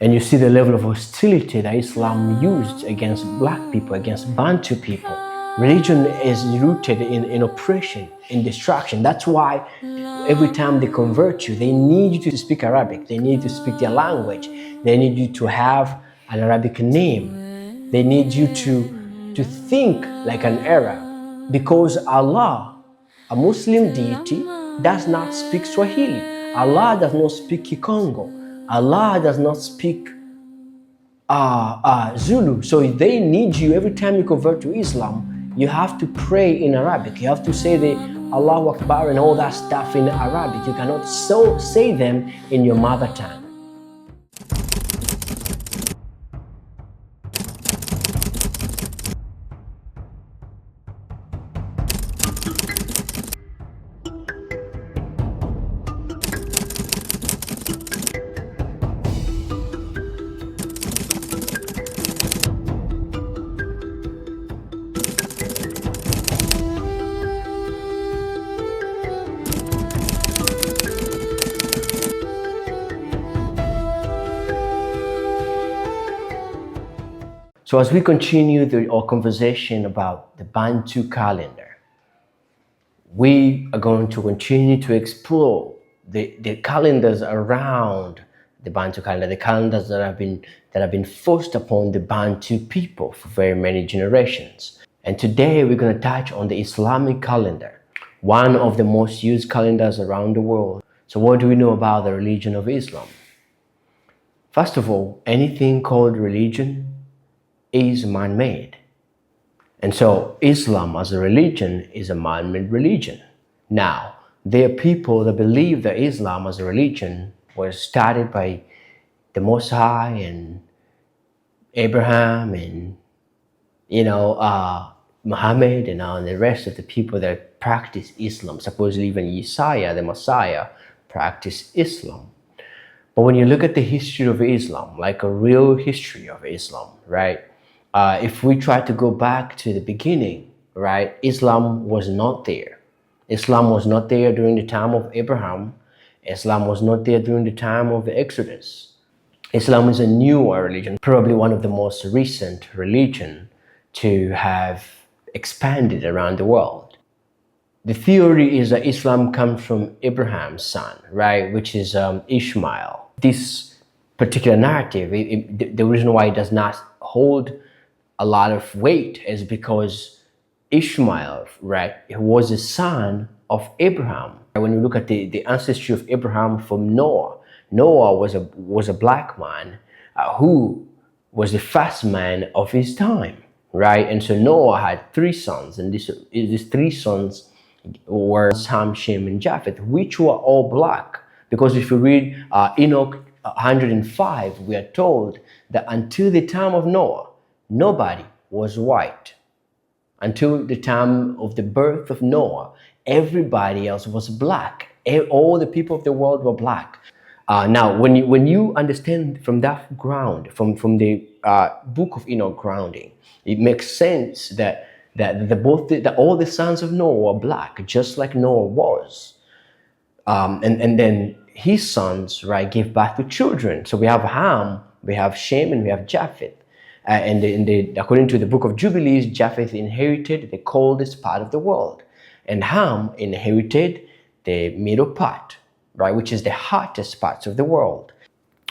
And you see the level of hostility that Islam used against black people, against Bantu people. Religion is rooted in oppression, in destruction. That's why every time they convert you, they need you to speak Arabic. They need you to speak their language. They need you to have an Arabic name. They need you to think like an Arab. Because Allah, a Muslim deity, does not speak Swahili. Allah does not speak Kikongo. Allah does not speak Zulu. So they need you every time you convert to Islam. You have to pray in Arabic. You have to say the Allahu Akbar and all that stuff in Arabic. You cannot say them in your mother tongue. So as we continue our conversation about the Bantu calendar, we are going to continue to explore the calendars around the Bantu calendar, the calendars that have been forced upon the Bantu people for very many generations. And today we're going to touch on the Islamic calendar, one of the most used calendars around the world. So what do we know about the religion of Islam? First of all, anything called religion is man-made. And so Islam as a religion is a man-made religion. Now, there are people that believe that Islam as a religion was started by the Most High and Abraham and, Muhammad and the rest of the people that practice Islam. Supposedly even Isaiah, the Messiah, practiced Islam. But when you look at the history of Islam, like a real history of Islam, right? If we try to go back to the beginning, right, Islam was not there. Islam was not there during the time of Abraham. Islam was not there during the time of the Exodus. Islam is a newer religion, probably one of the most recent religion to have expanded around the world. The theory is that Islam comes from Abraham's son, right, which is Ishmael. This particular narrative, the reason why it does not hold a lot of weight is because Ishmael, right, was the son of Abraham. When you look at the ancestry of Abraham from Noah, Noah was a black man who was the first man of his time, right? And so Noah had 3 sons, and these 3 sons were Ham, Shem, and Japheth, which were all black. Because if you read Enoch 105, we are told that until the time of Noah, nobody was white. Until the time of the birth of Noah, everybody else was black. All the people of the world were black. Now, when you understand from that ground, from the book of Enoch grounding, it makes sense that all the sons of Noah were black, just like Noah was. And then his sons, right, gave birth to children. So we have Ham, we have Shem, and we have Japheth. According to the book of Jubilees, Japheth inherited the coldest part of the world, and Ham inherited the middle part, right, which is the hottest parts of the world.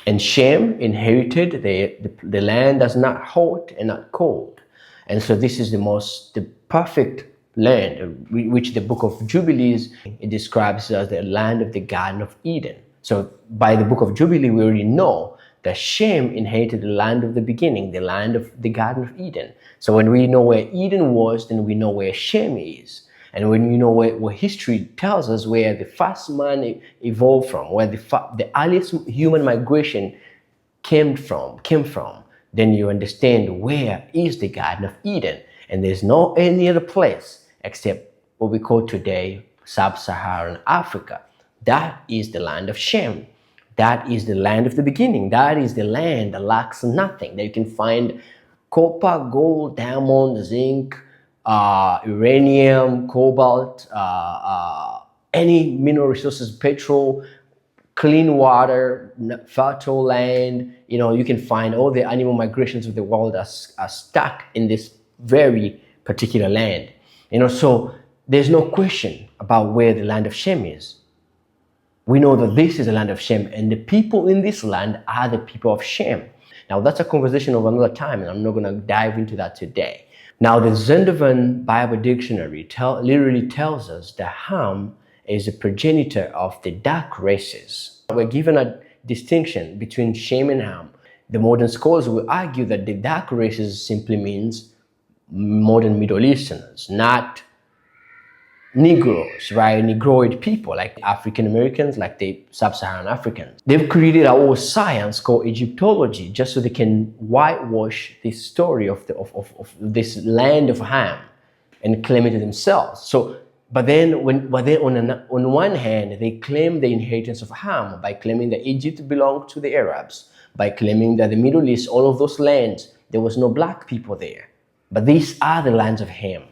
And Shem inherited the land that's not hot and not cold. And so this is the perfect land, which the book of Jubilees, it describes as the land of the Garden of Eden. So by the book of Jubilee, we already know that Shem inherited the land of the beginning, the land of the Garden of Eden. So when we know where Eden was, then we know where Shem is. And when we know what history tells us where the first man evolved from, where the earliest human migration came from, then you understand where is the Garden of Eden. And there's no any other place except what we call today Sub-Saharan Africa. That is the land of Shem. That is the land of the beginning. That is the land that lacks nothing. That you can find copper, gold, diamond, zinc, uranium, cobalt, any mineral resources, petrol, clean water, fertile land. You can find all the animal migrations of the world are stuck in this very particular land. So there's no question about where the land of Shem is. We know that this is the land of Shem, and the people in this land are the people of Shem. Now, that's a conversation of another time, and I'm not going to dive into that today. Now, the Zondervan Bible Dictionary literally tells us that Ham is a progenitor of the dark races. We're given a distinction between Shem and Ham. The modern scholars will argue that the dark races simply means modern Middle Easterners, not Negroes, right? Negroid people like African Americans, like the Sub-Saharan Africans. They've created a whole science called Egyptology just so they can whitewash the story of this land of Ham and claim it to themselves. But then on one hand, they claim the inheritance of Ham by claiming that Egypt belonged to the Arabs, by claiming that the Middle East, all of those lands, there was no black people there. But these are the lands of Ham.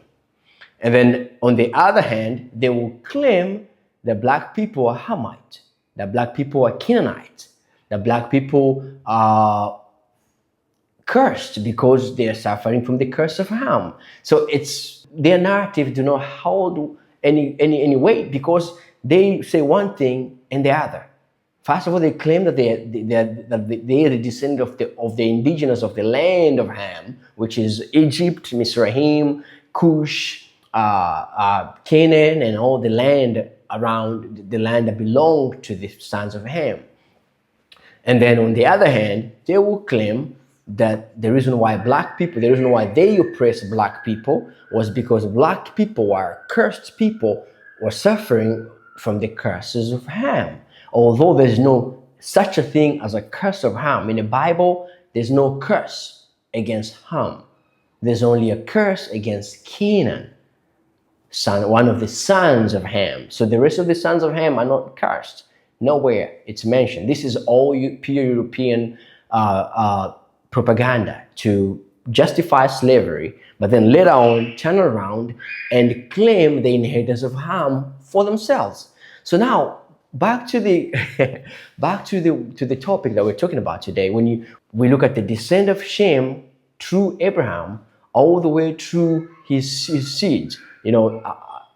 And then on the other hand, they will claim that black people are Hamite, that black people are Canaanite, that black people are cursed because they are suffering from the curse of Ham. So their narrative do not hold any weight because they say one thing and the other. First of all, they claim that they are the descendant of the indigenous of the land of Ham, which is Egypt, Mizraim, Cush, Canaan, and all the land around the land that belonged to the sons of Ham. And then on the other hand, they will claim that the reason why they oppressed black people was because black people were cursed people, were suffering from the curses of Ham. Although there's no such a thing as a curse of Ham. In the Bible, there's no curse against Ham. There's only a curse against Canaan, one of the sons of Ham. So the rest of the sons of Ham are not cursed. Nowhere it's mentioned. This is all pure European propaganda to justify slavery, but then later on turn around and claim the inheritance of Ham for themselves. So now back to the topic that we're talking about today. When we look at the descent of Shem through Abraham all the way through his seeds,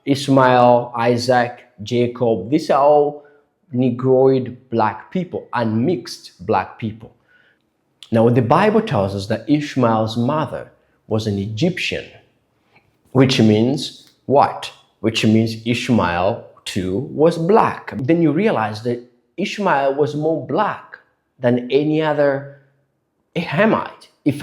Ishmael, Isaac, Jacob, these are all Negroid black people, unmixed black people. Now, the Bible tells us that Ishmael's mother was an Egyptian, which means what? Which means Ishmael too was black. Then you realize that Ishmael was more black than any other Hamite. If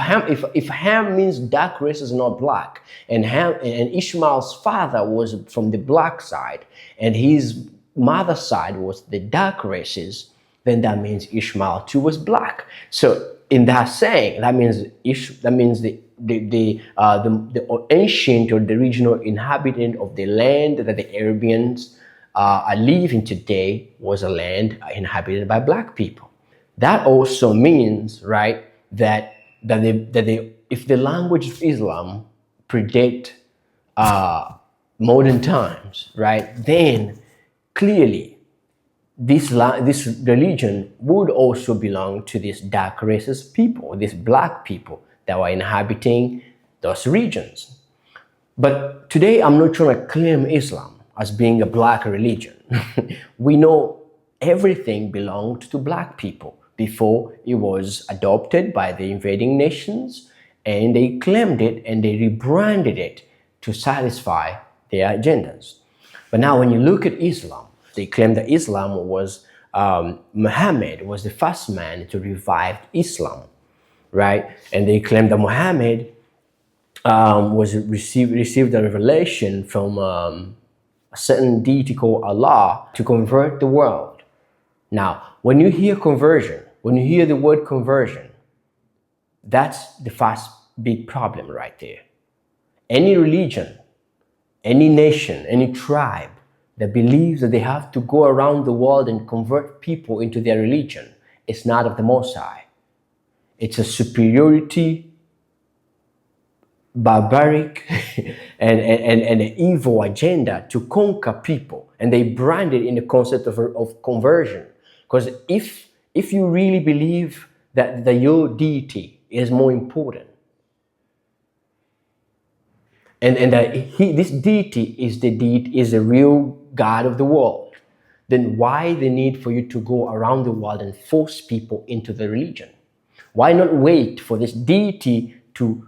Ham means dark race is not black, and Ishmael's father was from the black side, and his mother's side was the dark races, then that means Ishmael too was black. So in that saying, that means the ancient or the regional inhabitant of the land that the Arabians are living today was a land inhabited by black people. That also means, right, that if the language of Islam predate modern times, right, then clearly this religion would also belong to these dark races people, these black people that were inhabiting those regions. But today I'm not trying to claim Islam as being a black religion. We know everything belonged to black people before it was adopted by the invading nations, and they claimed it and they rebranded it to satisfy their agendas. But now when you look at Islam, they claim that Islam was, Muhammad was the first man to revive Islam, right? And they claim that Muhammad received a revelation from a certain deity called Allah to convert the world. Now, when you hear conversion, when you hear the word conversion, that's the first big problem right there. Any religion, any nation, any tribe that believes that they have to go around the world and convert people into their religion is not of the Most High. It's a superiority, barbaric, and an evil agenda to conquer people. And they brand it in the concept of conversion. Because if you really believe that your deity is more important, and that this deity is the real God of the world, then why the need for you to go around the world and force people into the religion? Why not wait for this deity to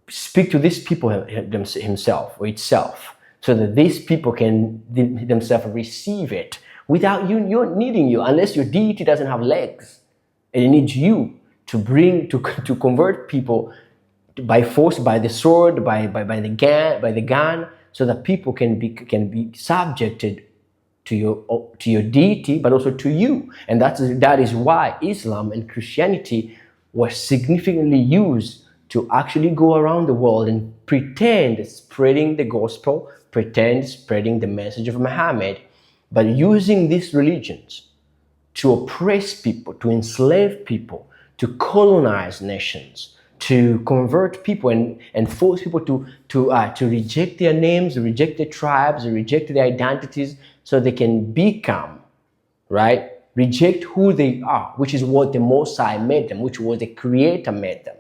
speak to these people himself or itself, so that these people can themselves receive it without you needing you, unless your deity doesn't have legs and it needs you to to convert people by force, by the sword, by the gun, so that people can be subjected to your deity, but also to you. And that is why Islam and Christianity were significantly used to actually go around the world and pretend spreading the gospel, pretend spreading the message of Muhammad, but using these religions to oppress people, to enslave people, to colonize nations, to convert people and force people to reject their names, reject their tribes, reject their identities, so they can become, right? Reject who they are, which is what the Most High made them, which was the Creator made them,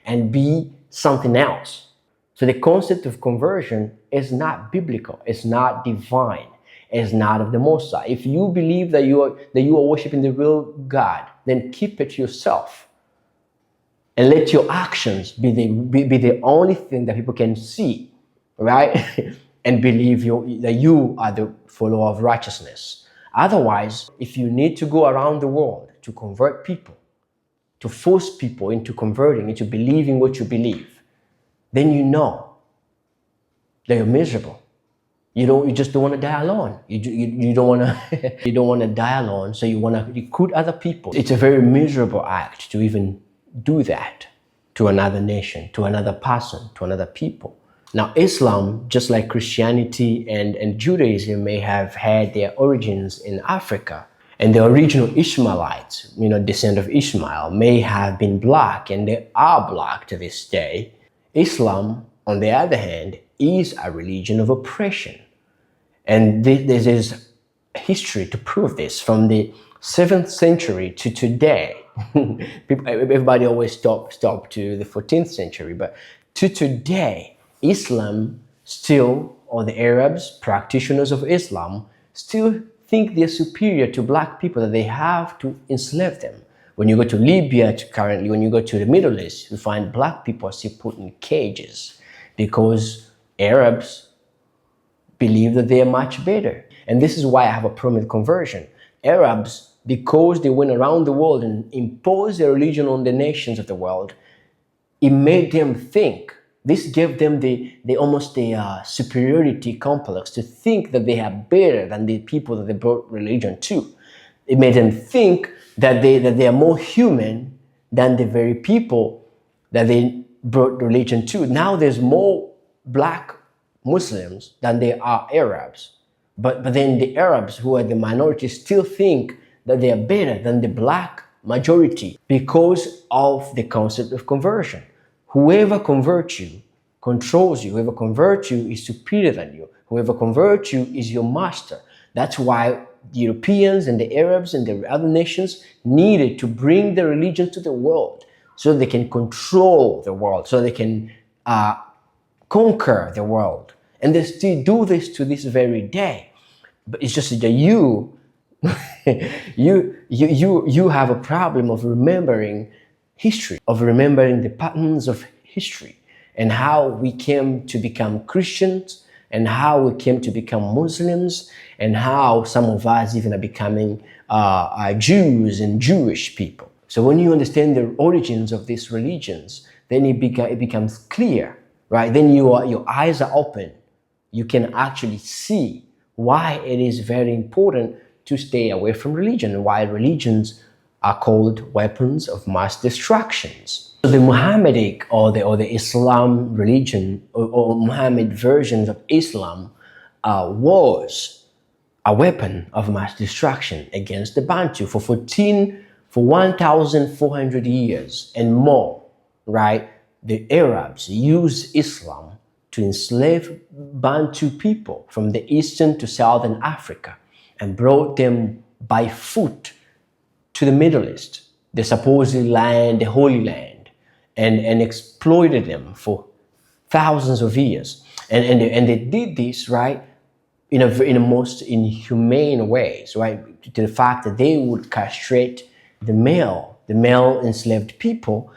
and be something else. So the concept of conversion is not biblical, it's not divine, it's not of the Most High. If you believe that you are worshiping the real God, then keep it to yourself. And let your actions be the only thing that people can see, right? And believe that you are the follower of righteousness. Otherwise, if you need to go around the world to convert people, to force people into converting, into believing what you believe, then you know that you're miserable. You just don't want to die alone. You don't want to you don't want to die alone, so you want to recruit other people. It's a very miserable act to even do that to another nation, to another person, to another people. Now, Islam, just like Christianity and Judaism, may have had their origins in Africa, and the original Ishmaelites, descent of Ishmael, may have been black, and they are black to this day. Islam, on the other hand, is a religion of oppression. And this is history to prove this. From the 7th century to today, everybody always stop to the 14th century, but to today, Islam still, or the Arabs, practitioners of Islam, still think they're superior to black people, that they have to enslave them. When you go to Libya currently, when you go to the Middle East, you find black people are still put in cages because Arabs believe that they are much better. And this is why I have a problem with conversion. Arabs, because they went around the world and imposed their religion on the nations of the world, it made them think. This gave them the superiority complex, to think that they are better than the people that they brought religion to. It made them think that they are more human than the very people that they brought religion to. Now there's more black Muslims than there are Arabs. But then the Arabs, who are the minority, still think that they are better than the black majority because of the concept of conversion. Whoever converts you controls you. Whoever converts you is superior than you. Whoever converts you is your master. That's why the Europeans and the Arabs and the other nations needed to bring the religion to the world, so they can control the world, so they can conquer the world. And they still do this to this very day. But it's just that you have a problem of remembering history, of remembering the patterns of history, and how we came to become Christians, and how we came to become Muslims, and how some of us even are becoming Jews and Jewish people. So when you understand the origins of these religions, then it becomes clear, right? Then your eyes are open. You can actually see why it is very important to stay away from religion, and why religions are called weapons of mass destructions. So the Muhammadic or the Islam religion or Muhammad versions of Islam was a weapon of mass destruction against the Bantu for 1,400 years and more, right? The Arabs used Islam to enslave Bantu people from the eastern to southern Africa, and brought them by foot to the Middle East, the supposed land, the Holy Land, and exploited them for thousands of years. And they did this, right, in a most inhumane ways, right, to the fact that they would castrate the male enslaved people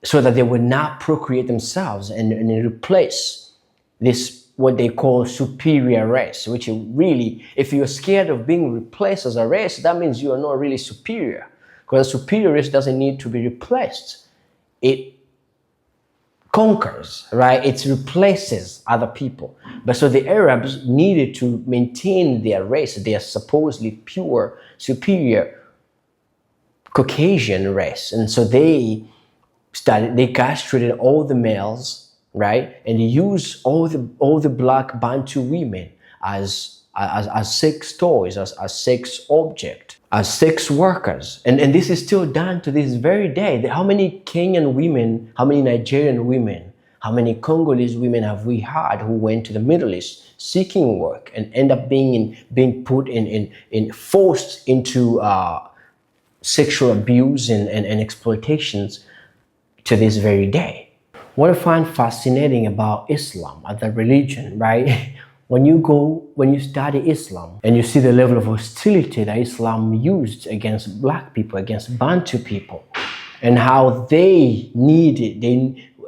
so that they would not procreate themselves and replace this, what they call superior race, which really, if you're scared of being replaced as a race, that means you are not really superior, because a superior race doesn't need to be replaced. It conquers, right? It replaces other people. But so the Arabs needed to maintain their race, their supposedly pure, superior Caucasian race. And so they castrated all the males, right? And they used all the black Bantu women as sex toys, as sex object, as sex workers. And this is still done to this very day. How many Kenyan women, how many Nigerian women, how many Congolese women have we had who went to the Middle East seeking work and end up being put forced into sexual abuse and exploitations to this very day? What I find fascinating about Islam as a religion, right? When you study Islam and you see the level of hostility that Islam used against black people, against Bantu people, and how they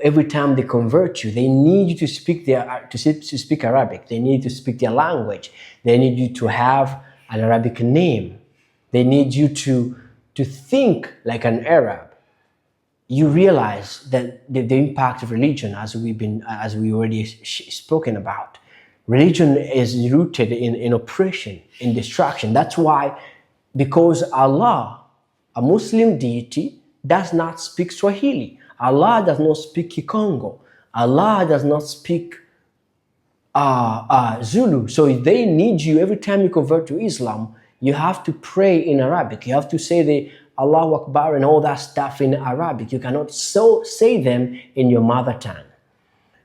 every time they convert you, they need you to speak to speak Arabic. They need you to speak their language. They need you to have an Arabic name. They need you to think like an Arab. You realize that the impact of religion, as we already spoken about. Religion is rooted in oppression, in destruction. That's why, because Allah, a Muslim deity, does not speak Swahili. Allah does not speak Kikongo. Allah does not speak Zulu. So they need you, every time you convert to Islam, you have to pray in Arabic. You have to say the Allahu Akbar and all that stuff in Arabic. You cannot say them in your mother tongue.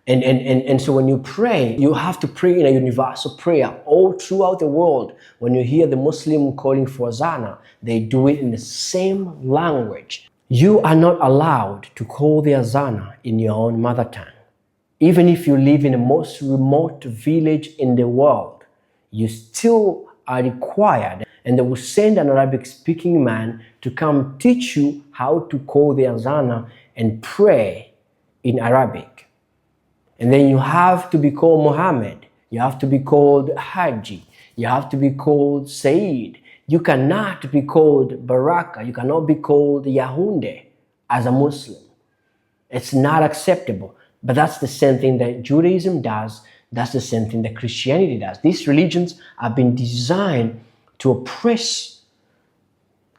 And so when you pray, you have to pray in a universal prayer all throughout the world. When you hear the Muslim calling for azana, they do it in the same language. You are not allowed to call the azana in your own mother tongue. Even if you live in the most remote village in the world, you still are required, and they will send an Arabic-speaking man to come teach you how to call the azana and pray in Arabic. And then you have to be called Muhammad. You have to be called Haji. You have to be called Sayyid. You cannot be called Baraka. You cannot be called Yahunde as a Muslim. It's not acceptable. But that's the same thing that Judaism does. That's the same thing that Christianity does. These religions have been designed to oppress.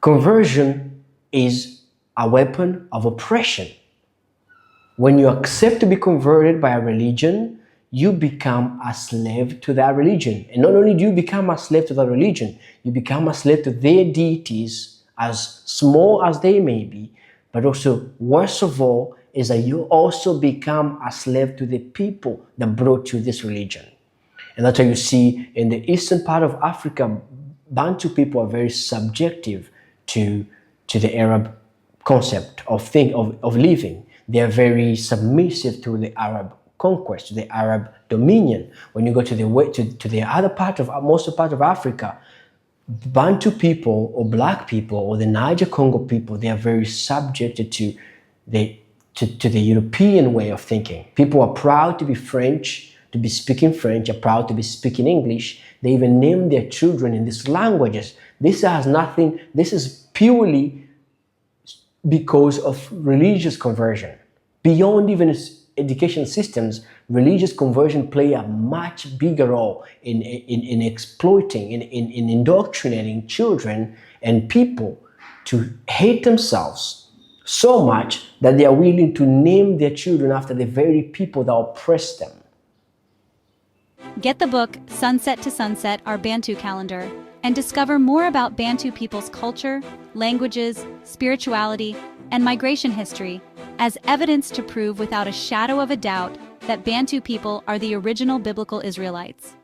Conversion is a weapon of oppression. When you accept to be converted by a religion, you become a slave to that religion. And not only do you become a slave to that religion, you become a slave to their deities, as small as they may be, but also, worst of all, is that you also become a slave to the people that brought you this religion. And that's why you see in the eastern part of Africa, Bantu people are very subjective to the Arab concept of living. They are very submissive to the Arab conquest, to the Arab dominion. When you go to the other part of most part of Africa, Bantu people or black people or the Niger Congo people, they are very subjected to the European way of thinking. People are proud to be French, to be speaking French, are proud to be speaking English. They even name their children in these languages. This is purely because of religious conversion. Beyond even education systems, religious conversion play a much bigger role in exploiting, in indoctrinating children and people to hate themselves so much that they are willing to name their children after the very people that oppress them. Get the book Sunset to Sunset, Our Bantu Calendar, and discover more about Bantu people's culture, languages, spirituality, and migration history as evidence to prove without a shadow of a doubt that Bantu people are the original biblical Israelites.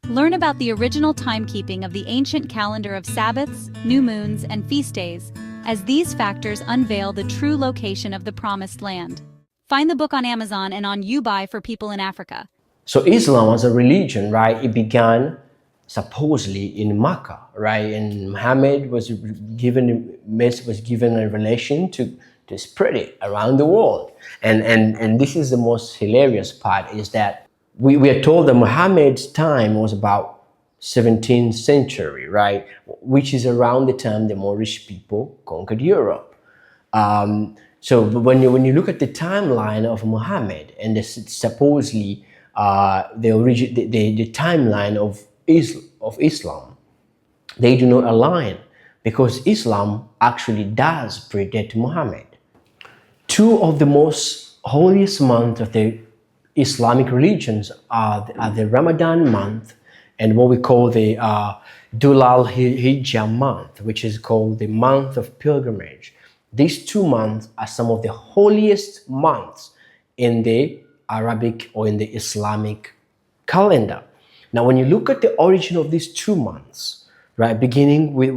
Learn about the original timekeeping of the ancient calendar of Sabbaths, new moons, and feast days as these factors unveil the true location of the Promised Land. Find the book on Amazon and on YouBuy for people in Africa. So Islam as a religion, right, it began supposedly in Mecca, right? And Muhammad was given a revelation to spread it around the world. And this is the most hilarious part, is that we are told that Muhammad's time was about 17th century, right? Which is around the time the Moorish people conquered Europe. So when you look at the timeline of Muhammad and supposedly the timeline of Islam, they do not align, because Islam actually does predate Muhammad. Two of the most holiest months of the Islamic religions are the Ramadan month and what we call the Dhul al-Hijjah month, which is called the month of pilgrimage. These 2 months are some of the holiest months in the Arabic or in the Islamic calendar. Now, when you look at the origin of these 2 months, right, beginning with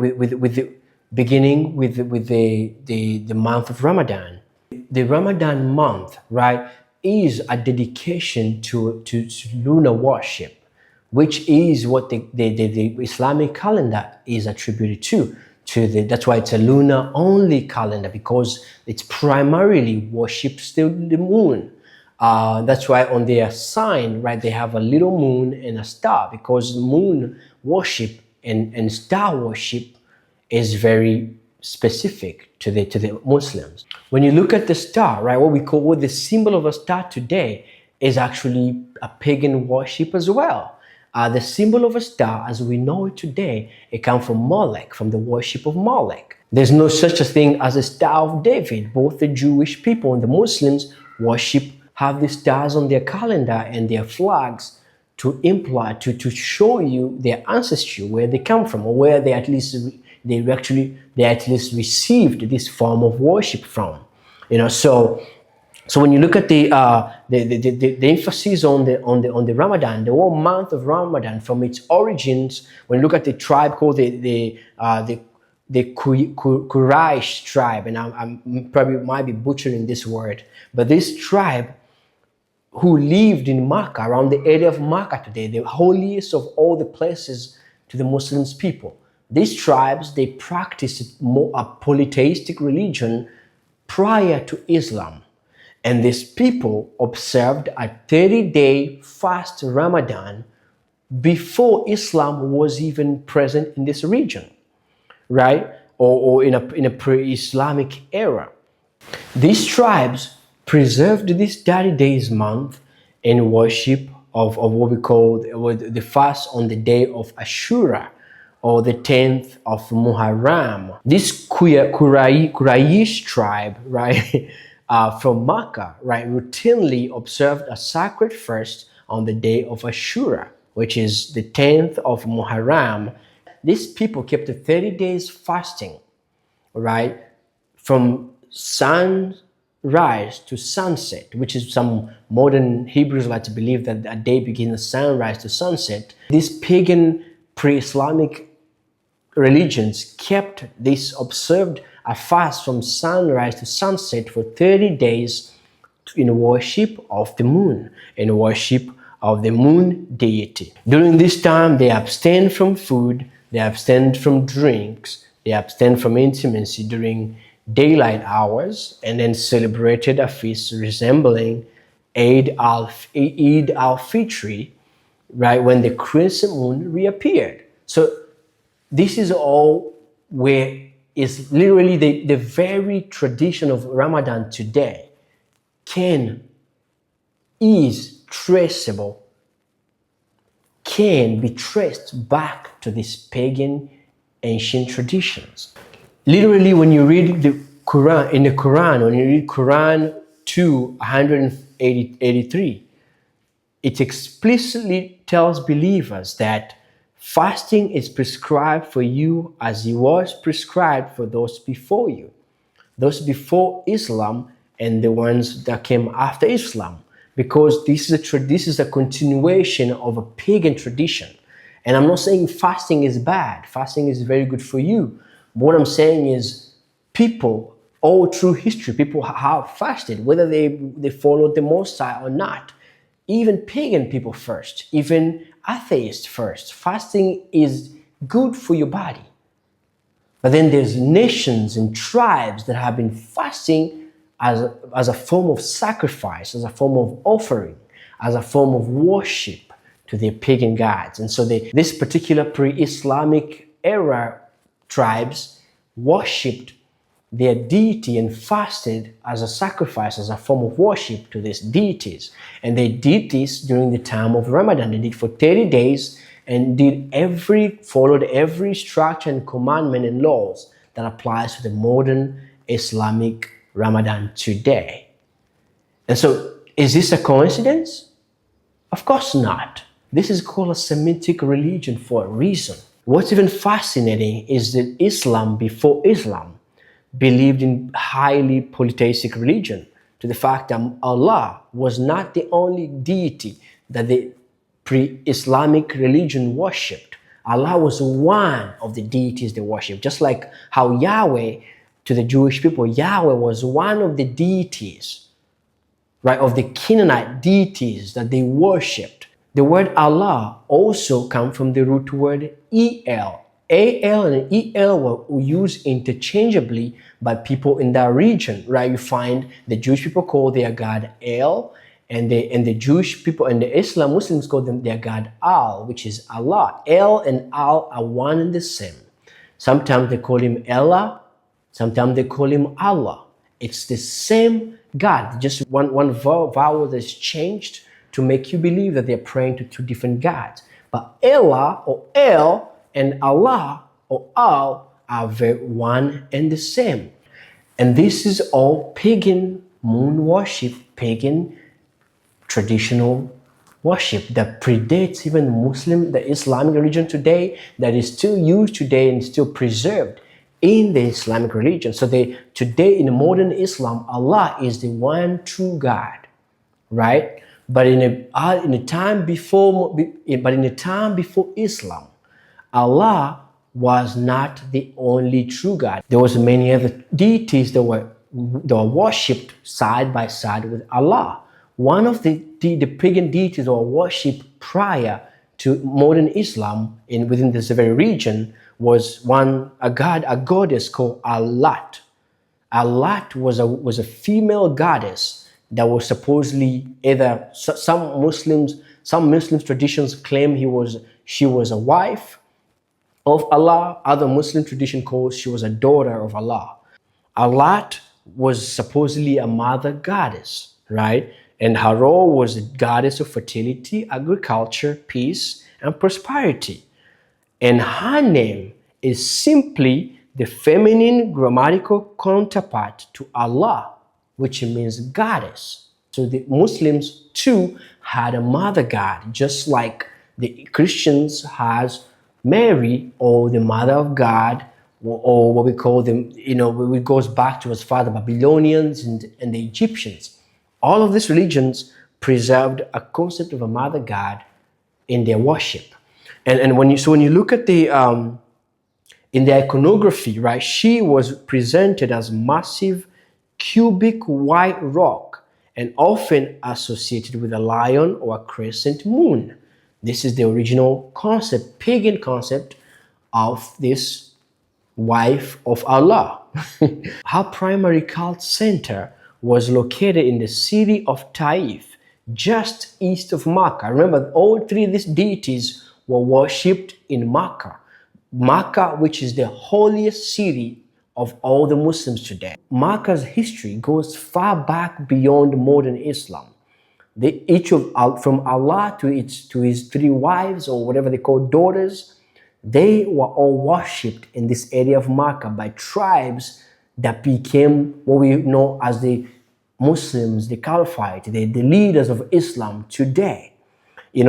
the month of Ramadan, the Ramadan month, right, is a dedication to lunar worship, which is what the Islamic calendar is attributed to. That's why it's a lunar only calendar, because it's primarily worships the moon. That's why on their sign, right, they have a little moon and a star, because moon worship and star worship is very specific to the Muslims. When you look at the star, right, what the symbol of a star today is actually a pagan worship as well. The symbol of a star, as we know it today, it comes from Molech, from the worship of Molech. There's no such a thing as a Star of David. Both the Jewish people and the Muslims have the stars on their calendar and their flags to imply, to show you their ancestry, where they come from, or where they at least received this form of worship from. So when you look at the emphasis on the Ramadan, the whole month of Ramadan, from its origins, when you look at the tribe called the Quraysh tribe, and I'm probably might be butchering this word, but this tribe who lived in Mecca, around the area of Mecca today, the holiest of all the places to the Muslims people. These tribes, they practiced a polytheistic religion prior to Islam. And these people observed a 30-day fast Ramadan before Islam was even present in this region, right? Or in a pre-Islamic era. These tribes preserved this 30 days month in worship of what we call the fast on the day of Ashura, or the 10th of Muharram. This Quraysh tribe, right, from Mecca, right, routinely observed a sacred fast on the day of Ashura, which is the 10th of Muharram. These people kept 30 days fasting, right, from sunrise to sunset, which is some modern Hebrews like to believe that a day begins sunrise to sunset. These pagan pre-Islamic religions kept this, observed a fast from sunrise to sunset for 30 days in worship of the moon, in worship of the moon deity. During this time, they abstained from food, they abstained from drinks, they abstained from intimacy during daylight hours, and then celebrated a feast resembling Eid al-Fitr, right, when the crescent moon reappeared. So this is all where is literally the very tradition of Ramadan today is traceable, can be traced back to these pagan ancient traditions. Literally, when you read the Quran, when you read Quran 2:183, it explicitly tells believers that fasting is prescribed for you as it was prescribed for those before you, those before Islam and the ones that came after Islam, because this is a continuation of a pagan tradition. And I'm not saying fasting is bad. Fasting is very good for you. But what I'm saying is people, all through history, people have fasted, whether they followed the Messiah or not. Even pagan people first, even atheists first. Fasting is good for your body. But then there's nations and tribes that have been fasting as a form of sacrifice, as a form of offering, as a form of worship to their pagan gods. And so this particular pre-Islamic era tribes worshipped their deity and fasted as a sacrifice, as a form of worship to these deities. And they did this during the time of Ramadan. They did for 30 days and followed every structure and commandment and laws that applies to the modern Islamic Ramadan today. And so, is this a coincidence? Of course not. This is called a Semitic religion for a reason. What's even fascinating is that Islam, before Islam, believed in highly polytheistic religion, to the fact that Allah was not the only deity that the pre-Islamic religion worshipped. Allah was one of the deities they worshipped, just like how Yahweh, to the Jewish people, Yahweh was one of the deities, right, of the Canaanite deities that they worshipped. The word Allah also comes from the root word El. Al and El were used interchangeably by people in that region, right? You find the Jewish people call their God El, and the Jewish people and the Muslims call their God Al, which is Allah. El and Al are one and the same. Sometimes they call him Allah, sometimes they call him Allah. It's the same God, just one vowel that's changed to make you believe that they're praying to two different gods. But Allah or El and Allah or Al are one and the same. And this is all pagan moon worship, pagan traditional worship that predates even the Islamic religion today, that is still used today and still preserved in the Islamic religion. So today in modern Islam, Allah is the one true God, right? But in a time before Islam, Allah was not the only true God. There was many other deities that were worshipped side by side with Allah. One of the pagan deities that were worshipped prior to modern Islam within this very region was a goddess called Allat. Allat was a female goddess that was supposedly either some Muslim traditions claim she was a wife of Allah. Other Muslim tradition calls she was a daughter of Allah. Allat was supposedly a mother goddess, right? And her role was a goddess of fertility, agriculture, peace, and prosperity. And her name is simply the feminine grammatical counterpart to Allah, which means goddess. So the Muslims too had a mother god, just like the Christians has Mary, or the mother of God, or what we call them, it goes back to as far the Babylonians and the Egyptians. All of these religions preserved a concept of a mother god in their worship. And when you look at in the iconography, right, she was presented as massive cubic white rock and often associated with a lion or a crescent moon. This is the original concept, pagan concept of this wife of Allah. Her primary cult center was located in the city of Taif, just east of Mecca. Remember, all three of these deities were worshipped in Mecca. Mecca, which is the holiest city of all the Muslims today. Mecca's history goes far back beyond modern Islam. From Allah to his three wives, or whatever they call daughters, they were all worshipped in this area of Mecca by tribes that became what we know as the Muslims, the Caliphate, the leaders of Islam today.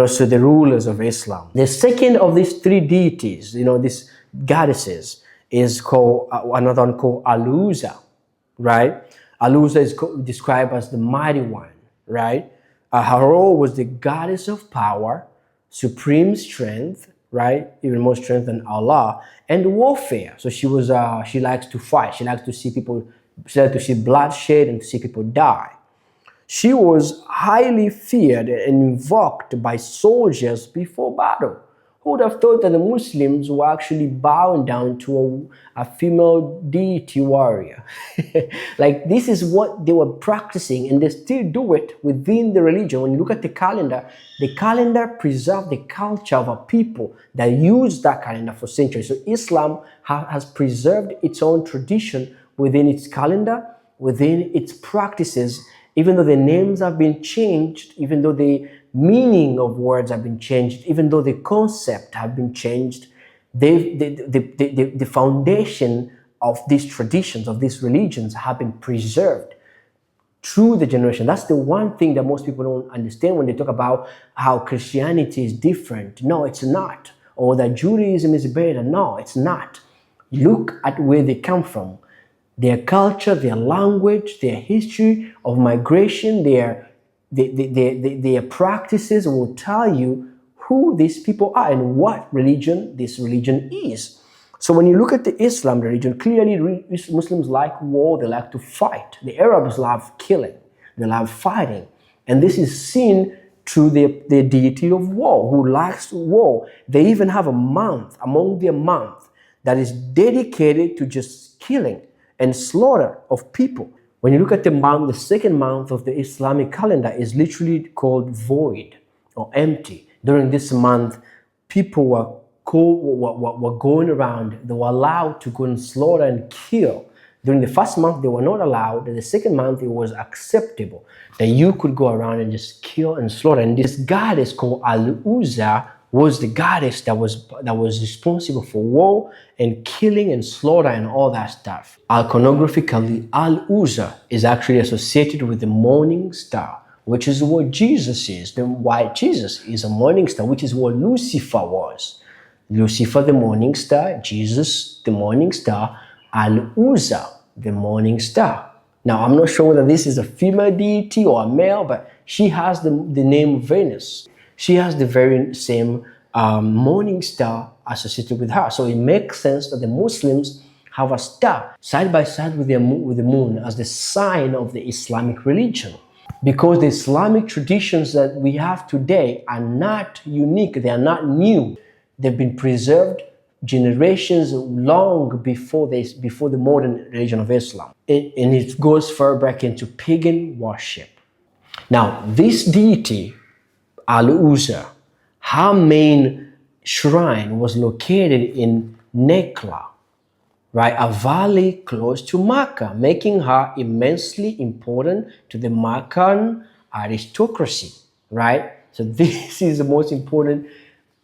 So the rulers of Islam. The second of these three deities, these goddesses, is called another one called Al-Uzza, right? Al-Uzza is described as the mighty one, right? Her role was the goddess of power, supreme strength, right? Even more strength than Allah, and warfare. So she likes to fight. She likes to see people. She likes to see bloodshed and to see people die. She was highly feared and invoked by soldiers before battle. Who would have thought that the Muslims were actually bowing down to a female deity warrior? Like, this is what they were practicing, and they still do it within the religion. When you look at the calendar preserved the culture of a people that used that calendar for centuries. So Islam has preserved its own tradition within its calendar, within its practices, even though the names have been changed, even though the meaning of words have been changed, even though the concept have been changed, the foundation of these traditions, of these religions have been preserved through the generation. That's the one thing that most people don't understand when they talk about how Christianity is different. No, it's not. Or that Judaism is better. No, it's not. Look at where they come from. Their culture, their language, their history of migration, their practices will tell you who these people are and what religion this religion is. So when you look at the Islam religion, clearly Muslims like war, they like to fight. The Arabs love killing, they love fighting. And this is seen through the deity of war, who likes war. They even have a month among their month that is dedicated to just killing and slaughter of people. When you look at the month, the second month of the Islamic calendar is literally called void or empty. During this month, people were going around. They were allowed to go and slaughter and kill. During the first month, they were not allowed. In the second month, it was acceptable that you could go around and just kill and slaughter. And this goddess called Al-Uzza was the goddess that was responsible for war and killing and slaughter and all that stuff. Iconographically, Al-Uzza is actually associated with the morning star, which is what Jesus is. Then why Jesus is a morning star, which is what Lucifer was. Lucifer, the morning star; Jesus, the morning star; Al-Uzza, the morning star. Now, I'm not sure whether this is a female deity or a male, but she has the name Venus. She has the very same morning star associated with her. So it makes sense that the Muslims have a star side by side with the moon as the sign of the Islamic religion. Because the Islamic traditions that we have today are not unique, they are not new. They've been preserved generations long before the modern religion of Islam. And it goes far back into pagan worship. Now, this deity, Al-Uzza, her main shrine was located in Nekla, right? A valley close to Mecca, making her immensely important to the Meccan aristocracy, right? So this is the most important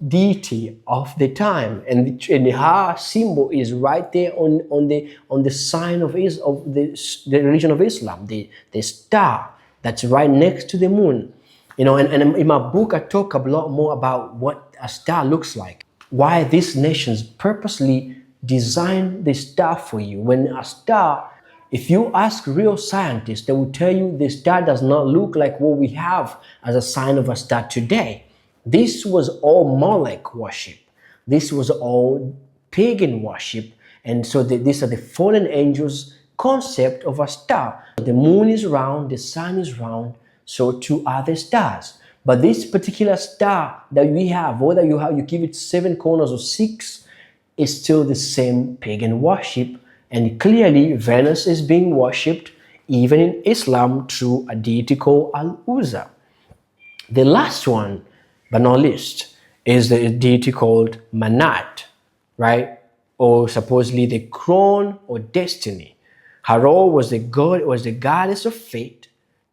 deity of the time, and her symbol is right there on the sign of the religion of Islam, the star that's right next to the moon. You know, and in my book I talk a lot more about what a star looks like, why these nations purposely design the star for you. When a star, if you ask real scientists, they will tell you the star does not look like what we have as a sign of a star today. This was all Molech worship. This was all pagan worship. And so these are the fallen angels' concept of a star. The moon is round, the sun is round, so too are the stars. But this particular star that we have, whether you give it 7 corners or 6, is still the same pagan worship. And clearly, Venus is being worshipped even in Islam through a deity called Al-Uzza. The last one, but not least, is the deity called Manat, right? Or supposedly the crown or destiny. Harlot was the goddess of fate,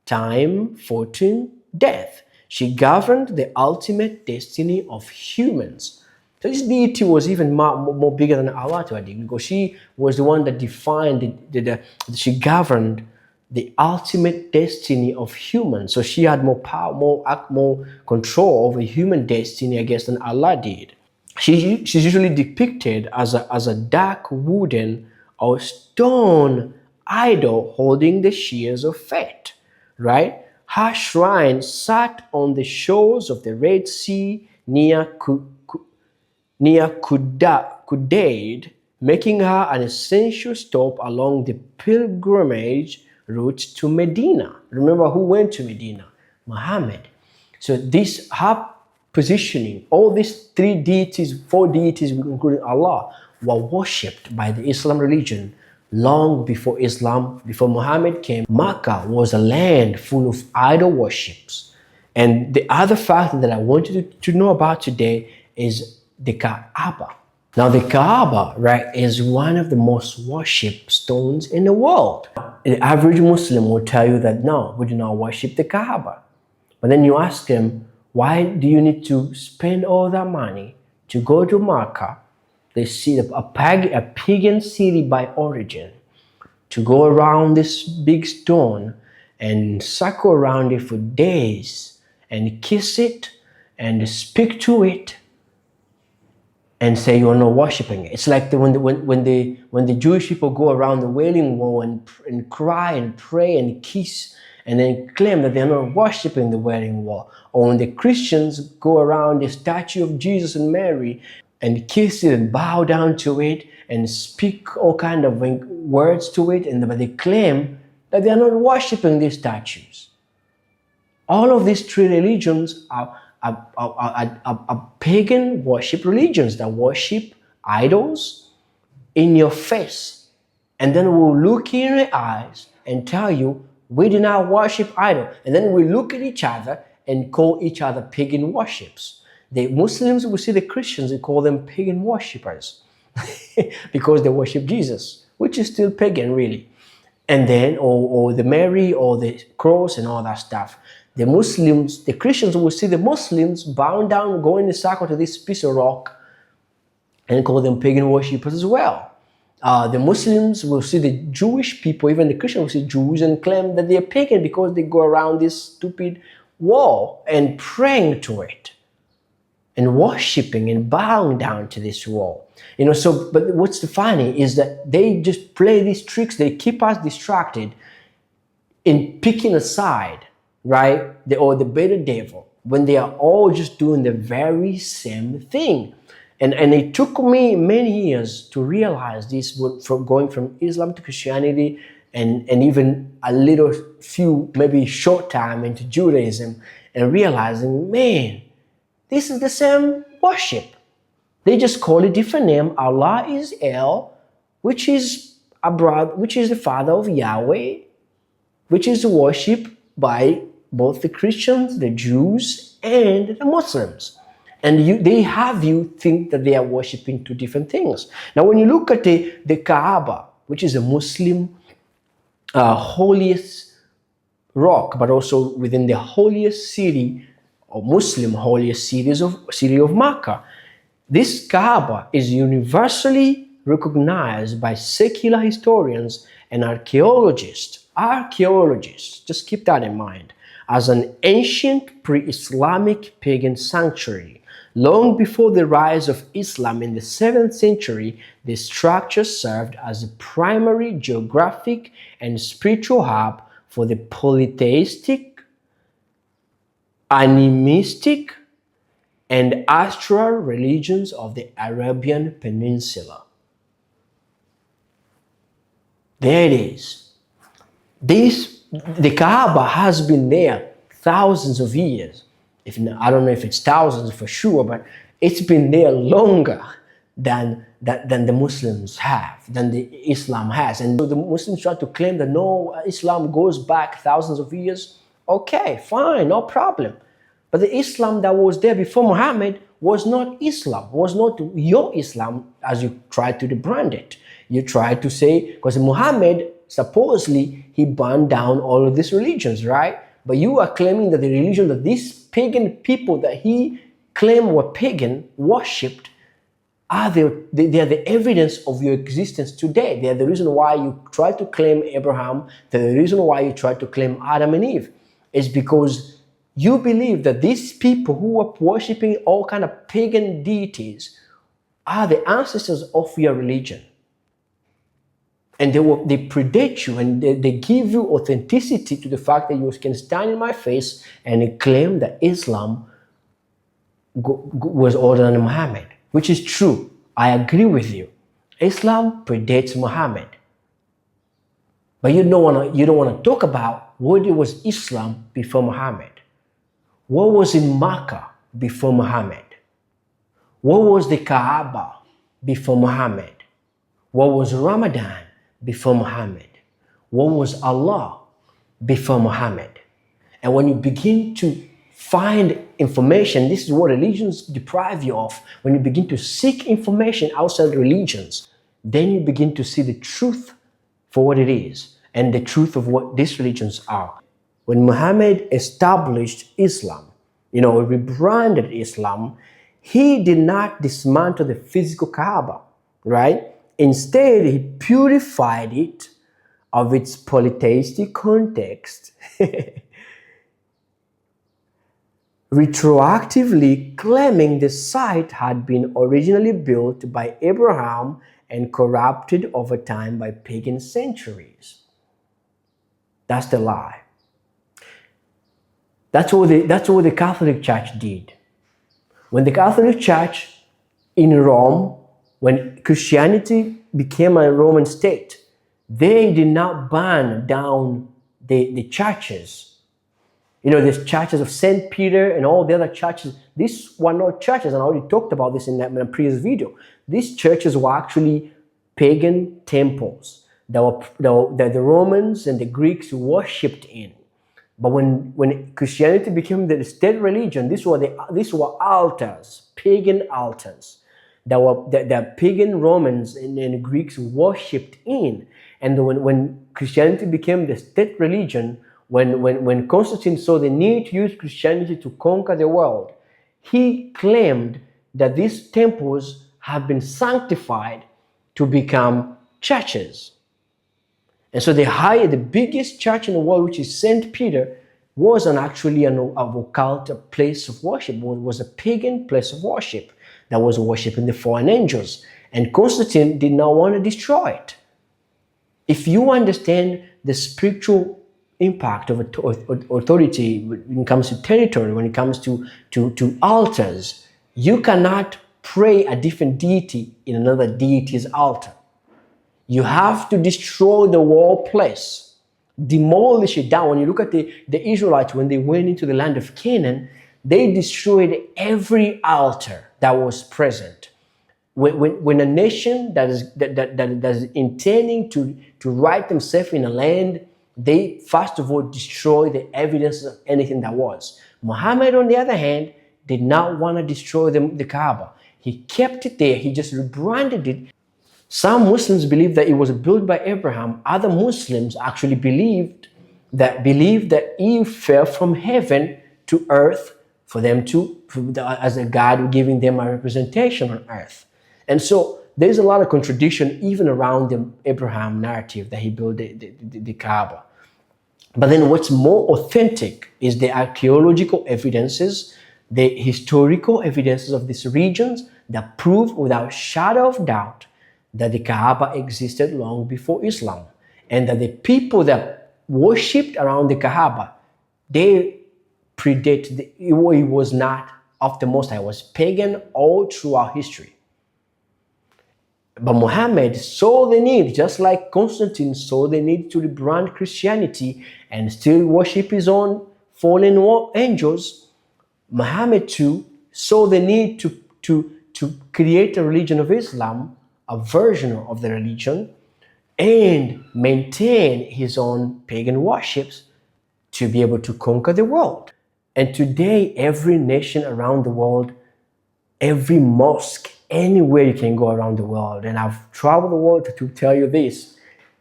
time, fortune, death. She governed the ultimate destiny of humans. So this deity was even more bigger than Allah, because she was the one that defined, she governed the ultimate destiny of humans. So she had more power, more control over human destiny, I guess, than Allah did. She's usually depicted as a dark wooden or stone idol holding the shears of fate, right? Her shrine sat on the shores of the Red Sea near near Kudaid, making her an essential stop along the pilgrimage route to Medina. Remember who went to Medina? Muhammad. So this her positioning, all these three deities, four deities, including Allah, were worshipped by the Islam religion long before before Muhammad came. Mecca was a land full of idol worships. And the other fact that I want you to know about today is the Kaaba. Now the Kaaba, right, is one of the most worshipped stones in the world. The average Muslim will tell you that no, we do not worship the Kaaba. But then you ask them, why do you need to spend all that money to go to Mecca, they see a pagan city by origin, to go around this big stone and circle around it for days and kiss it and speak to it and say you're not worshiping it? It's like when the Jewish people go around the Wailing Wall and cry and pray and kiss and then claim that they're not worshiping the Wailing Wall. Or when the Christians go around the statue of Jesus and Mary and kiss it and bow down to it and speak all kind of words to it, but they claim that they are not worshiping these statues. All of these three religions are pagan worship religions that worship idols in your face, and then we'll look in your eyes and tell you we do not worship idol, and then we look at each other and call each other pagan worships. The Muslims will see the Christians and call them pagan worshippers because they worship Jesus, which is still pagan really. And then, or the Mary or the cross and all that stuff. The Muslims, the Christians will see the Muslims bowing down, going in a circle to this piece of rock and call them pagan worshippers as well. The Muslims will see the Jewish people, even the Christians will see Jews and claim that they're pagan because they go around this stupid wall and praying to it and worshipping and bowing down to this wall. But what's funny is that they just play these tricks. They keep us distracted in picking a side, right? Or the better devil, when they are all just doing the very same thing. And it took me many years to realize this, from going from Islam to Christianity and even a little few, maybe short time into Judaism, and realizing, man, this is the same worship. They just call it different name. Allah is El, which is the father of Yahweh, which is worshipped by both the Christians, the Jews, and the Muslims. And they have you think that they are worshipping two different things. Now, when you look at the Kaaba, which is a Muslim holiest rock, but also within the holiest city, or Muslim holiest city of Mecca, this Kaaba is universally recognized by secular historians and archaeologists. Archaeologists, just keep that in mind, as an ancient pre-Islamic pagan sanctuary. Long before the rise of Islam in the 7th century, the structure served as a primary geographic and spiritual hub for the polytheistic, animistic, and astral religions of the Arabian Peninsula. There it is. The Kaaba has been there thousands of years. I don't know if it's thousands for sure, but it's been there longer than the Muslims have, than the Islam has. And so the Muslims try to claim that no, Islam goes back thousands of years. Okay, fine, no problem. But the Islam that was there before Muhammad was not Islam, was not your Islam as you tried to rebrand it. You tried to say, because Muhammad, supposedly, he burned down all of these religions, right? But you are claiming that the religion that these pagan people that he claimed were pagan, worshipped, they are the evidence of your existence today. They are the reason why you try to claim Abraham. They're the reason why you try to claim Adam and Eve. Is because you believe that these people who are worshipping all kind of pagan deities are the ancestors of your religion. And they predate you, and they give you authenticity to the fact that you can stand in my face and claim that Islam was older than Muhammad. which is true. I agree with you. Islam predates Muhammad. But you don't want to talk about what it was Islam before Muhammad. What was in Mecca before Muhammad? What was the Kaaba before Muhammad? What was Ramadan before Muhammad? What was Allah before Muhammad? And when you begin to find information, this is what religions deprive you of. When you begin to seek information outside religions, then you begin to see the truth for what it is and the truth of what these religions are. When Muhammad established Islam, rebranded Islam, he did not dismantle the physical Kaaba, right? Instead, he purified it of its polytheistic context, retroactively claiming the site had been originally built by Abraham and corrupted over time by pagan centuries. That's the lie. That's what the Catholic Church did. When the Catholic Church in Rome, when Christianity became a Roman state, they did not burn down the churches. The churches of St. Peter and all the other churches. These were not churches, and I already talked about this in a previous video. These churches were actually pagan temples that the Romans and the Greeks worshipped in. But when Christianity became the state religion, these were altars, pagan altars, that pagan Romans and Greeks worshipped in. And when Christianity became the state religion, when Constantine saw the need to use Christianity to conquer the world, he claimed that these temples have been sanctified to become churches. And so they hired the biggest church in the world, which is St. Peter, wasn't actually an occult place of worship. It was a pagan place of worship that was worshiping the fallen angels. And Constantine did not want to destroy it. If you understand the spiritual impact of authority when it comes to territory, when it comes to altars, you cannot pray a different deity in another deity's altar. You have to destroy the whole place, demolish it down. When you look at the Israelites, when they went into the land of Canaan, they destroyed every altar that was present. When a nation that is intending to right themselves in a land, they first of all destroy the evidence of anything that was. Muhammad, on the other hand, did not want to destroy the Kaaba. He kept it there. He just rebranded it. Some Muslims believe that it was built by Abraham. Other Muslims actually believed that Eve fell from heaven to earth for them as a God giving them a representation on earth. And so there's a lot of contradiction even around the Abraham narrative that he built the Kaaba. But then what's more authentic is the archaeological evidences, the historical evidences of these regions that prove without shadow of doubt that the Kaaba existed long before Islam, and that the people that worshipped around the Kaaba, they predate, it was not of the Most High, it was pagan all throughout history. But Muhammad saw the need, just like Constantine saw the need to rebrand Christianity and still worship his own fallen angels. Muhammad too saw the need to create a religion of Islam, a version of the religion, and maintain his own pagan worships to be able to conquer the world. And today, every nation around the world, every mosque, anywhere you can go around the world, and I've traveled the world to tell you this,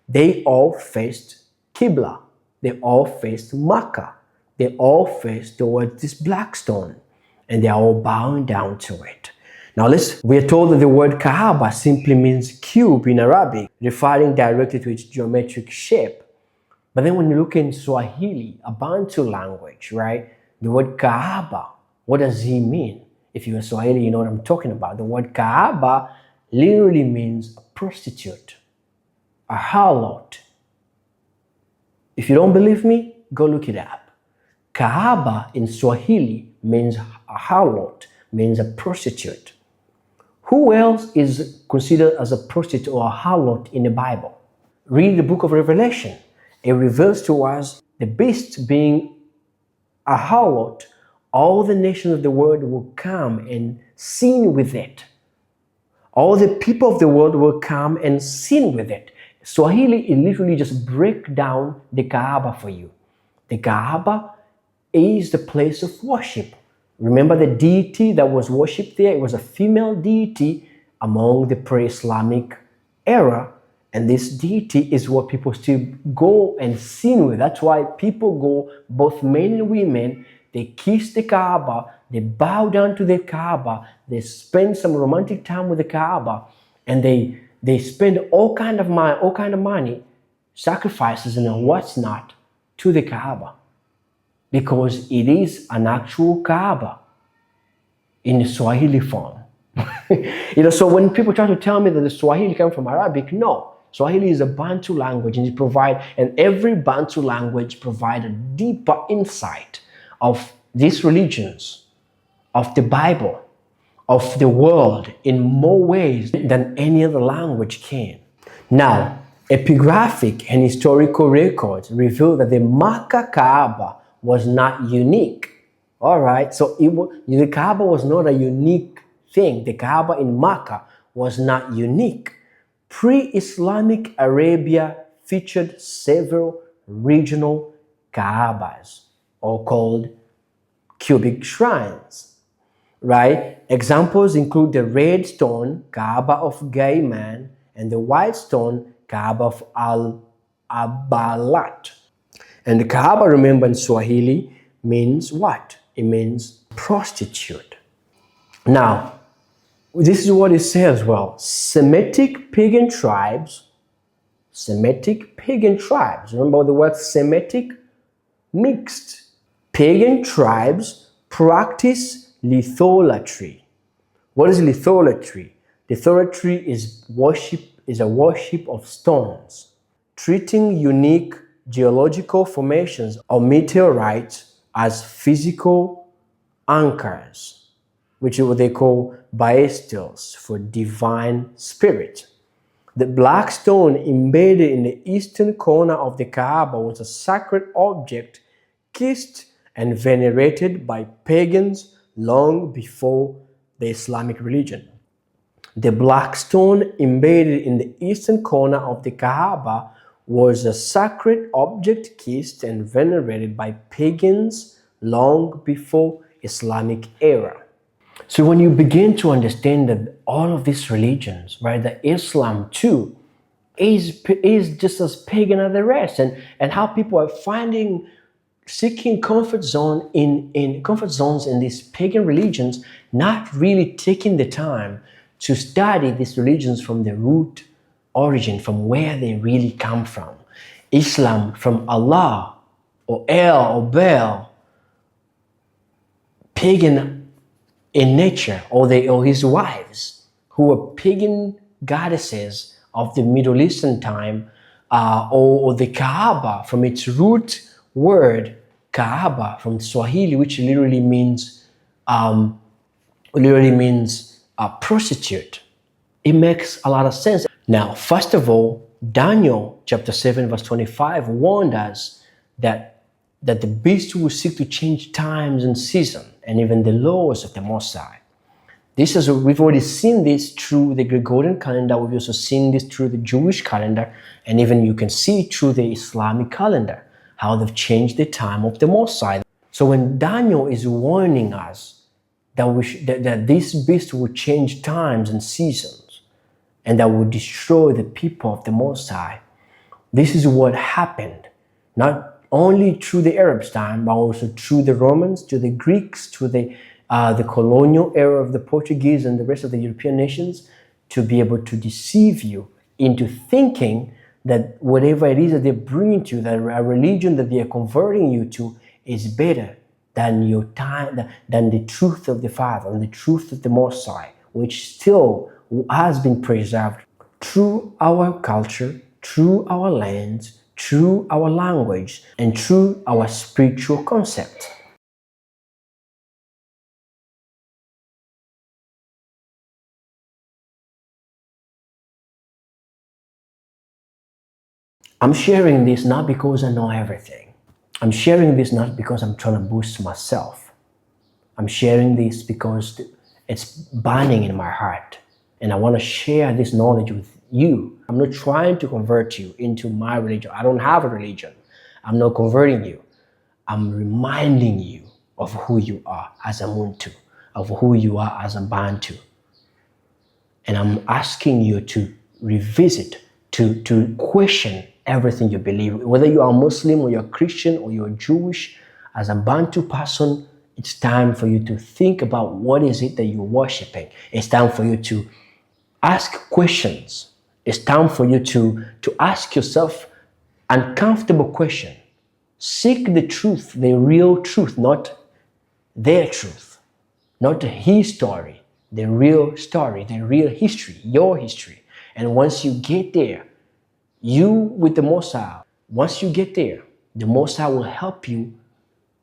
they all faced Qibla. They all faced Mecca. They all faced towards this black stone, and they are all bowing down to it. Now we are told that the word Kaaba simply means cube in Arabic, referring directly to its geometric shape. But then when you look in Swahili, a Bantu language, right, the word Kaaba, what does it mean? If you're a Swahili, you know what I'm talking about. The word Kaaba literally means a prostitute, a harlot. If you don't believe me, go look it up. Kaaba in Swahili means a harlot, means a prostitute. Who else is considered as a prostitute or a harlot in the Bible? Read the book of Revelation. It reveals to us the beast being a harlot. All the nations of the world will come and sin with it. All the people of the world will come and sin with it. Swahili, it literally just break down the Kaaba for you. The Kaaba is the place of worship. Remember the deity that was worshipped there? It was a female deity among the pre-Islamic era. And this deity is what people still go and sin with. That's why people go, both men and women, they kiss the Kaaba, they bow down to the Kaaba, they spend some romantic time with the Kaaba, and they spend all kind of money, sacrifices and what's not to the Kaaba. Because it is an actual Kaaba in Swahili form. So when people try to tell me that the Swahili came from Arabic, no. Swahili is a Bantu language, and every Bantu language provides a deeper insight of these religions, of the Bible, of the world in more ways than any other language can. Now, epigraphic and historical records reveal that the Mecca Kaaba was not unique. All right, so the Kaaba was not a unique thing. The Kaaba in Mecca was not unique. Pre-Islamic Arabia featured several regional Kaabas, or called cubic shrines, right? Examples include the red stone Kaaba of Gaiman and the white stone Kaaba of Al-Abalat. And the Kaaba, remember, in Swahili means what? It means prostitute. Now, this is what it says. Well, Semitic pagan tribes, remember the word Semitic? Mixed. Pagan tribes practice litholatry. What is litholatry? Litholatry is a worship of stones, treating unique geological formations or meteorites as physical anchors, which is what they call baestils for divine spirit. The black stone embedded in the eastern corner of the Kaaba was a sacred object kissed and venerated by pagans long before the Islamic religion. The black stone embedded in the eastern corner of the Kaaba was a sacred object kissed and venerated by pagans long before Islamic era. So when you begin to understand that all of these religions, right, that Islam too is just as pagan as the rest, and how people are seeking comfort zones in these pagan religions, not really taking the time to study these religions from the root origin, from where they really come from. Islam from Allah or El or Baal, pagan in nature, or his wives, who were pagan goddesses of the Middle Eastern time, or the Kaaba from its root word Kaaba from Swahili, which literally means prostitute. It makes a lot of sense. Now, first of all, Daniel chapter 7 verse 25 warned us that the beast will seek to change times and seasons and even the laws of the Most High. We've already seen this through the Gregorian calendar. We've also seen this through the Jewish calendar, and even you can see through the Islamic calendar how they've changed the time of the Most High. So when Daniel is warning us that this beast will change times and seasons and that will destroy the people of the Most High, this is what happened, not only through the Arabs' time, but also through the Romans, to the Greeks, to the colonial era of the Portuguese and the rest of the European nations, to be able to deceive you into thinking that whatever it is that they're bringing to you, that a religion that they are converting you to, is better than than the truth of the Father and the truth of the Most High, which still has been preserved through our culture, through our lands, through our language, and through our spiritual concept. I'm sharing this not because I know everything. I'm sharing this not because I'm trying to boost myself. I'm sharing this because it's burning in my heart. And I want to share this knowledge with you. I'm not trying to convert you into my religion. I don't have a religion. I'm not converting you. I'm reminding you of who you are as a Muntu, of who you are as a Bantu. And I'm asking you to revisit, to question everything you believe. Whether you are Muslim or you're Christian or you're Jewish, as a Bantu person, it's time for you to think about what is it that you're worshiping. It's time for you to ask questions. It's time for you to ask yourself uncomfortable questions. Seek the truth, the real truth, not their truth, not his story, the real story, the real history, your history. And once you get there, you with the Most High, once you get there, the Most High will help you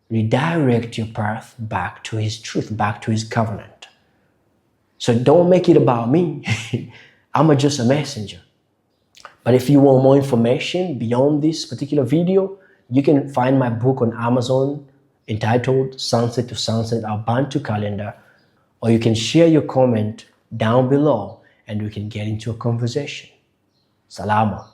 redirect your path back to his truth, back to his covenant. So don't make it about me. I'm just a messenger. But if you want more information beyond this particular video, you can find my book on Amazon entitled Sunset to Sunset, our Bantu calendar, or you can share your comment down below and we can get into a conversation. Salama.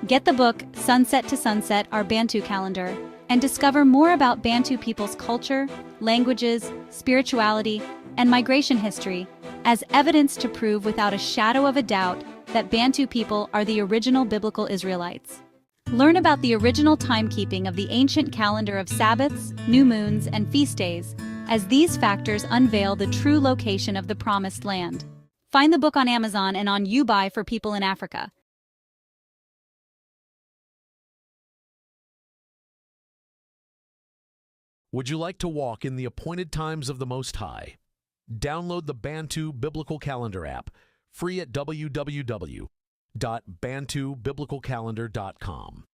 Get the book Sunset to Sunset, Our Bantu Calendar, and discover more about Bantu people's culture, languages, spirituality, and migration history as evidence to prove without a shadow of a doubt that Bantu people are the original biblical Israelites. Learn about the original timekeeping of the ancient calendar of Sabbaths, new moons, and feast days, as these factors unveil the true location of the Promised Land. Find the book on Amazon and on YouBuy for people in Africa. Would you like to walk in the appointed times of the Most High? Download the Bantu Biblical Calendar app, free at www.bantubiblicalcalendar.com.